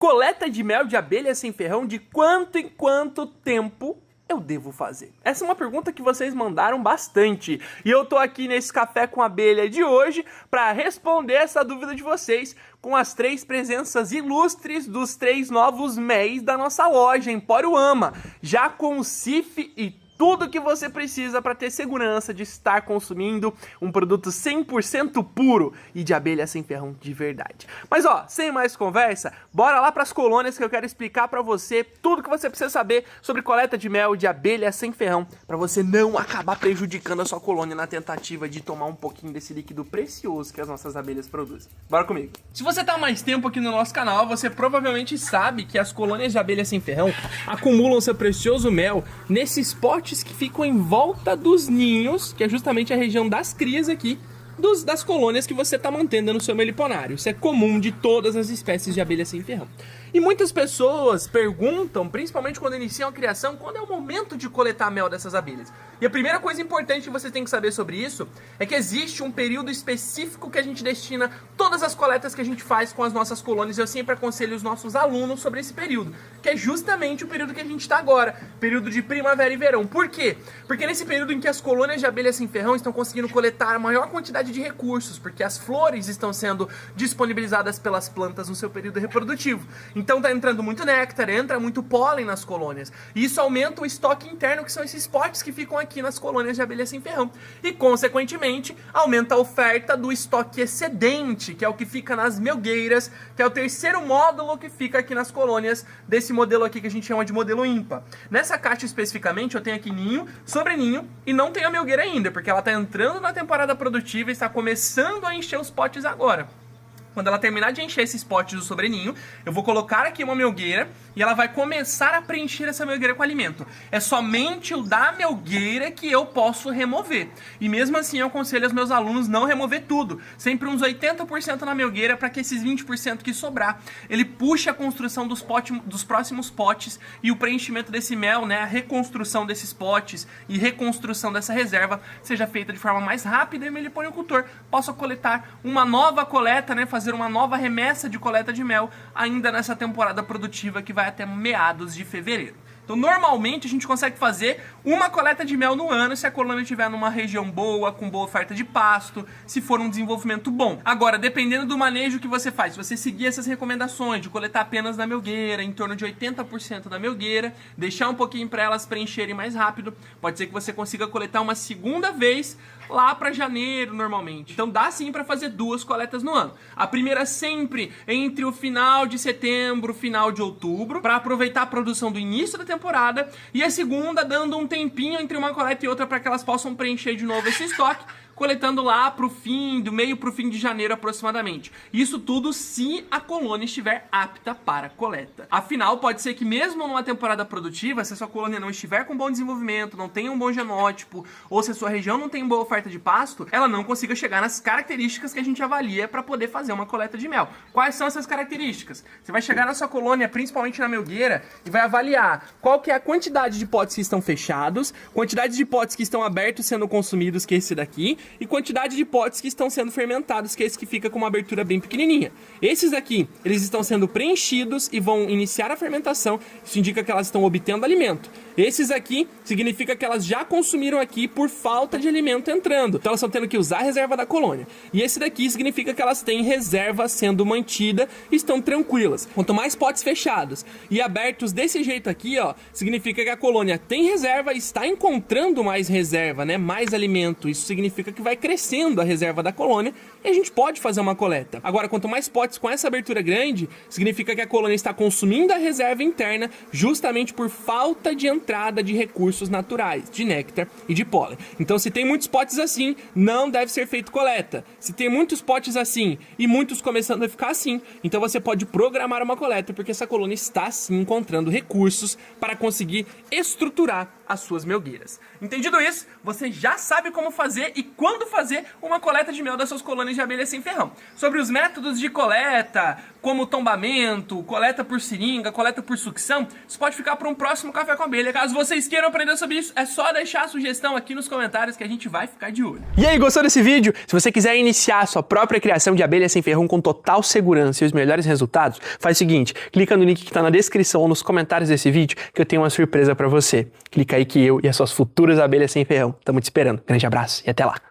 Coleta de mel de abelha sem ferrão de quanto em quanto tempo eu devo fazer? Essa é uma pergunta que vocês mandaram bastante e eu tô aqui nesse Café com Abelha de hoje para responder essa dúvida de vocês com as 3 presenças ilustres dos 3 novos MEIs da nossa loja Empório Ama, já com o CIF e tudo que você precisa para ter segurança de estar consumindo um produto 100% puro e de abelha sem ferrão de verdade. Mas ó, sem mais conversa, bora lá para as colônias que eu quero explicar para você tudo que você precisa saber sobre coleta de mel de abelha sem ferrão, para você não acabar prejudicando a sua colônia na tentativa de tomar um pouquinho desse líquido precioso que as nossas abelhas produzem. Bora comigo. Se você tá há mais tempo aqui no nosso canal, você provavelmente sabe que as colônias de abelha sem ferrão acumulam seu precioso mel nesses potes que ficam em volta dos ninhos, que é justamente a região das crias aqui, das colônias que você está mantendo no seu meliponário. Isso é comum de todas as espécies de abelha sem ferrão. E muitas pessoas perguntam, principalmente quando iniciam a criação, quando é o momento de coletar mel dessas abelhas. E a primeira coisa importante que você tem que saber sobre isso é que existe um período específico que a gente destina todas as coletas que a gente faz com as nossas colônias. Eu sempre aconselho os nossos alunos sobre esse período, que é justamente o período que a gente está agora, período de primavera e verão. Por quê? Porque nesse período em que as colônias de abelha sem ferrão estão conseguindo coletar a maior quantidade de recursos, porque as flores estão sendo disponibilizadas pelas plantas no seu período reprodutivo. Então tá entrando muito néctar, entra muito pólen nas colônias. E isso aumenta o estoque interno, que são esses potes que ficam aqui nas colônias de abelha sem ferrão. E, consequentemente, aumenta a oferta do estoque excedente, que é o que fica nas melgueiras, que é o terceiro módulo que fica aqui nas colônias desse modelo aqui que a gente chama de modelo ímpar. Nessa caixa especificamente eu tenho aqui ninho, sobreninho, e não tenho a melgueira ainda, porque ela tá entrando na temporada produtiva e está começando a encher os potes agora. Quando ela terminar de encher esses potes do sobreninho, eu vou colocar aqui uma melgueira e ela vai começar a preencher essa melgueira com alimento. É somente o da melgueira que eu posso remover. E mesmo assim eu aconselho aos meus alunos não remover tudo. Sempre uns 80% na melgueira para que esses 20% que sobrar, ele puxe a construção dos próximos potes e o preenchimento desse mel, né, a reconstrução desses potes e reconstrução dessa reserva seja feita de forma mais rápida e o meliponicultor possa coletar uma nova coleta, né, fazer uma nova remessa de coleta de mel ainda nessa temporada produtiva que vai até meados de fevereiro. Então, normalmente, a gente consegue fazer uma coleta de mel no ano se a colônia estiver numa região boa, com boa oferta de pasto, se for um desenvolvimento bom. Agora, dependendo do manejo que você faz, se você seguir essas recomendações de coletar apenas na melgueira, em torno de 80% da melgueira, deixar um pouquinho para elas preencherem mais rápido, pode ser que você consiga coletar uma segunda vez lá para janeiro, normalmente. Então, dá sim para fazer 2 coletas no ano. A primeira sempre entre o final de setembro, final de outubro, para aproveitar a produção do início da temporada, e a segunda dando um tempinho entre uma coleta e outra para que elas possam preencher de novo esse estoque, coletando lá pro fim, do meio pro fim de janeiro aproximadamente. Isso tudo se a colônia estiver apta para coleta. Afinal, pode ser que mesmo numa temporada produtiva, se a sua colônia não estiver com bom desenvolvimento, não tenha um bom genótipo, ou se a sua região não tem boa oferta de pasto, ela não consiga chegar nas características que a gente avalia para poder fazer uma coleta de mel. Quais são essas características? Você vai chegar na sua colônia, principalmente na melgueira, e vai avaliar qual que é a quantidade de potes que estão fechados, quantidade de potes que estão abertos sendo consumidos, que é esse daqui, e quantidade de potes que estão sendo fermentados, que é esse que fica com uma abertura bem pequenininha. Esses aqui, eles estão sendo preenchidos e vão iniciar a fermentação, isso indica que elas estão obtendo alimento. Esses aqui, significa que elas já consumiram aqui por falta de alimento entrando, então elas estão tendo que usar a reserva da colônia. E esse daqui significa que elas têm reserva sendo mantida e estão tranquilas. Quanto mais potes fechados e abertos desse jeito aqui, ó, significa que a colônia tem reserva e está encontrando mais reserva, né, mais alimento. Isso significa que vai crescendo a reserva da colônia e a gente pode fazer uma coleta. Agora, quanto mais potes com essa abertura grande, significa que a colônia está consumindo a reserva interna justamente por falta de entrada de recursos naturais, de néctar e de pólen. Então, se tem muitos potes assim, não deve ser feito coleta. Se tem muitos potes assim e muitos começando a ficar assim, então você pode programar uma coleta, porque essa colônia está sim encontrando recursos para conseguir estruturar as suas melgueiras. Entendido isso, você já sabe como fazer e quando fazer uma coleta de mel das suas colônias de abelha sem ferrão. Sobre os métodos de coleta, como tombamento, coleta por seringa, coleta por sucção, isso pode ficar para um próximo Café com Abelha. Caso vocês queiram aprender sobre isso, é só deixar a sugestão aqui nos comentários que a gente vai ficar de olho. E aí, gostou desse vídeo? Se você quiser iniciar a sua própria criação de abelha sem ferrão com total segurança e os melhores resultados, faz o seguinte, clica no link que está na descrição ou nos comentários desse vídeo que eu tenho uma surpresa para você. Clica aí que eu e as suas futuras abelhas sem ferrão estamos te esperando. Grande abraço e até lá!